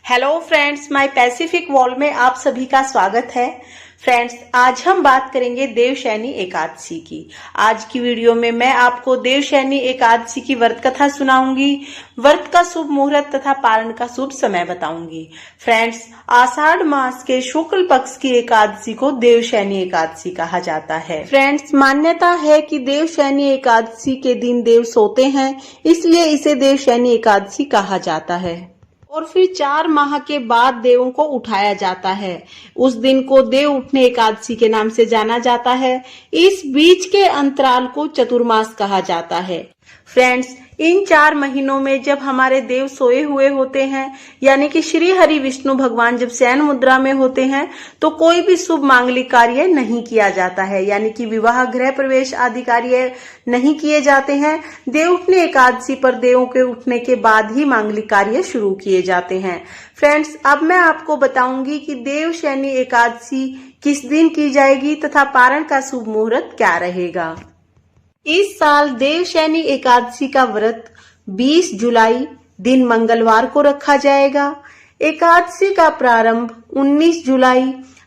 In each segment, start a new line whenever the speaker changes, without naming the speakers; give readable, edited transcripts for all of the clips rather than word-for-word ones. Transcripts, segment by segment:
Hello friends, my Pacific wall में आप सभी का स्वागत है। फ्रेंड्स, आज हम बात करेंगे देवशयनी एकादशी की। आज की वीडियो में मैं आपको देवशयनी एकादशी की व्रत कथा सुनाऊंगी, व्रत का शुभ मुहूर्त तथा पारण का शुभ समय बताऊंगी। फ्रेंड्स, आषाढ़ मास के शुक्ल पक्ष की एकादशी को देवशयनी एकादशी कहा जाता है। फ्रेंड्स, मान्यता है कि देवशयनी एकादशी के दिन देव सोते हैं, इसलिए इसे देवशयनी एकादशी कहा जाता है। और फिर 4 माह के बाद देवों को उठाया जाता है। उस दिन को देव उठने एकादशी के नाम से जाना जाता है। इस बीच के अंतराल को चतुर्मास कहा जाता है। फ्रेंड्स, इन 4 महीनों में जब हमारे देव सोए हुए होते हैं, यानी कि श्री हरि विष्णु भगवान जब शयन मुद्रा में होते हैं, तो कोई भी शुभ मांगलिक कार्य नहीं किया जाता है, यानी कि विवाह, गृह प्रवेश आदि कार्य नहीं किए जाते हैं। देव उठने एकादशी पर देवों के उठने के बाद ही मांगलिक कार्य शुरू किए जाते हैं। फ्रेंड्स, अब मैं आपको बताऊंगी कि देवशयनी एकादशी किस दिन की जाएगी तथा पारण का शुभ मुहूर्त क्या रहेगा। इस साल देवशयनी एकादशी का व्रत 20 जुलाई दिन मंगलवार को रखा जाएगा। एकादशी का प्रारंभ 19 जुलाई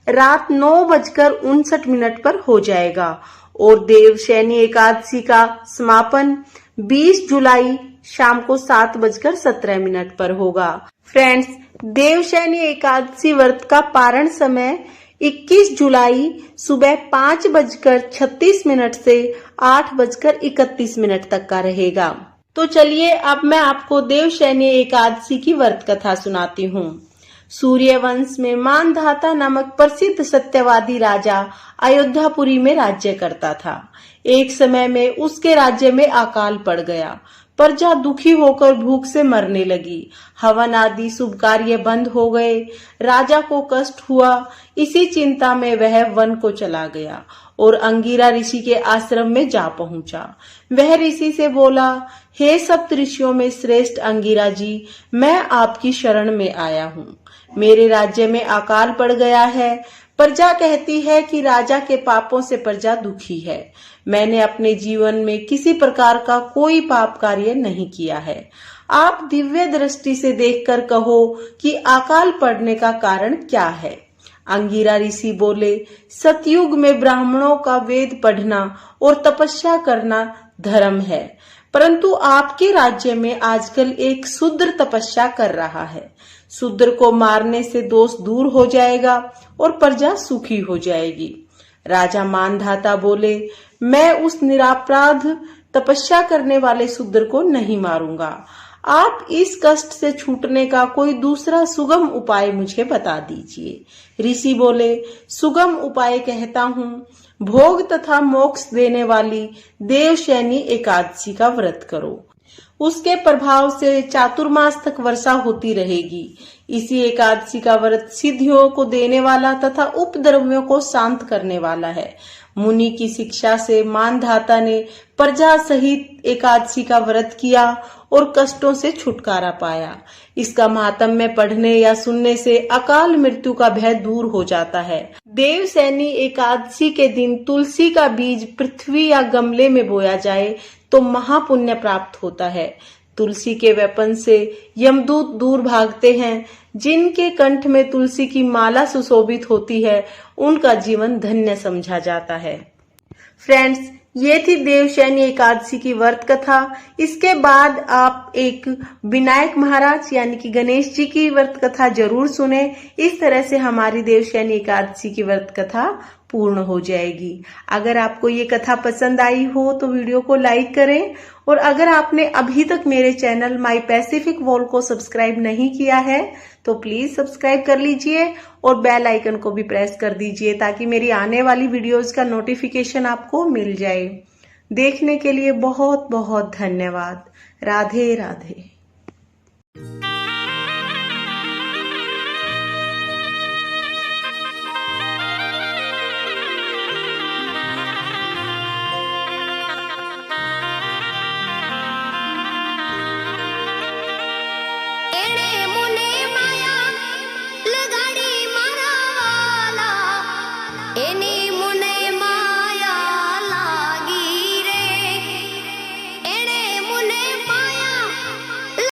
रात 9:59 पर हो जाएगा और देवशयनी एकादशी का समापन 20 जुलाई शाम को 7:17 पर होगा। फ्रेंड्स, देवशयनी एकादशी व्रत का पारण समय 21 जुलाई सुबह 5:36 से 8:31 तक का रहेगा। तो चलिए अब मैं आपको देवशयनी एकादशी की व्रत कथा सुनाती हूँ। सूर्यवंश में मानधाता नामक प्रसिद्ध सत्यवादी राजा अयोध्यापुरी में राज्य करता था। एक समय में उसके राज्य में अकाल पड़ गया। प्रजा दुखी होकर भूख से मरने लगी। हवन आदि शुभ कार्य बंद हो गए। राजा को कष्ट हुआ। इसी चिंता में वह वन को चला गया और अंगिरा ऋषि के आश्रम में जा पहुंचा। वह ऋषि से बोला, हे सप्त ऋषियों में श्रेष्ठ अंगिरा जी, मैं आपकी शरण में आया हूँ। मेरे राज्य में अकाल पड़ गया है। प्रजा कहती है कि राजा के पापों से प्रजा दुखी है। मैंने अपने जीवन में किसी प्रकार का कोई पाप कार्य नहीं किया है। आप दिव्य दृष्टि से देखकर कहो कि अकाल पड़ने का कारण क्या है। अंगिरा ऋषि बोले, सतयुग में ब्राह्मणों का वेद पढ़ना और तपस्या करना धर्म है, परंतु आपके राज्य में आजकल एक शूद्र तपस्या कर रहा है। शूद्र को मारने से दोष दूर हो जाएगा और प्रजा सुखी हो जाएगी। राजा मानधाता बोले, मैं उस निरापराध तपस्या करने वाले शूद्र को नहीं मारूंगा। आप इस कष्ट से छूटने का कोई दूसरा सुगम उपाय मुझे बता दीजिए। ऋषि बोले, सुगम उपाय कहता हूँ, भोग तथा मोक्ष देने वाली देवशयनी एकादशी का व्रत करो। उसके प्रभाव से चातुर्मास तक वर्षा होती रहेगी। इसी एकादशी का व्रत सिद्धियों को देने वाला तथा उपद्रवियों को शांत करने वाला है। मुनि की शिक्षा से मानधाता ने प्रजा सहित एकादशी का व्रत किया और कष्टों से छुटकारा पाया। इसका महात्म्य पढ़ने या सुनने से अकाल मृत्यु का भय दूर हो जाता है। देवशयनी एकादशी के दिन तुलसी का बीज पृथ्वी या गमले में बोया जाए तो महापुण्य प्राप्त होता है। तुलसी के वेपन से यमदूत दूर भागते हैं। जिनके कंठ में तुलसी की माला सुशोभित होती है, उनका जीवन धन्य समझा जाता है। फ्रेंड्स, ये थी देवशयनी एकादशी की व्रत कथा। इसके बाद आप एक विनायक महाराज यानी कि गणेश जी की व्रत कथा जरूर सुने। इस तरह से हमारी देवशयनी एकादशी की व्रत कथा पूर्ण हो जाएगी। अगर आपको ये कथा पसंद आई हो तो वीडियो को लाइक करें और अगर आपने अभी तक मेरे चैनल माय पैसिफिक वॉल को सब्सक्राइब नहीं किया है तो प्लीज सब्सक्राइब कर लीजिए और बेल आइकन को भी प्रेस कर दीजिए ताकि मेरी आने वाली वीडियोस का नोटिफिकेशन आपको मिल जाए। देखने के लिए बहुत बहुत धन्यवाद। राधे राधे।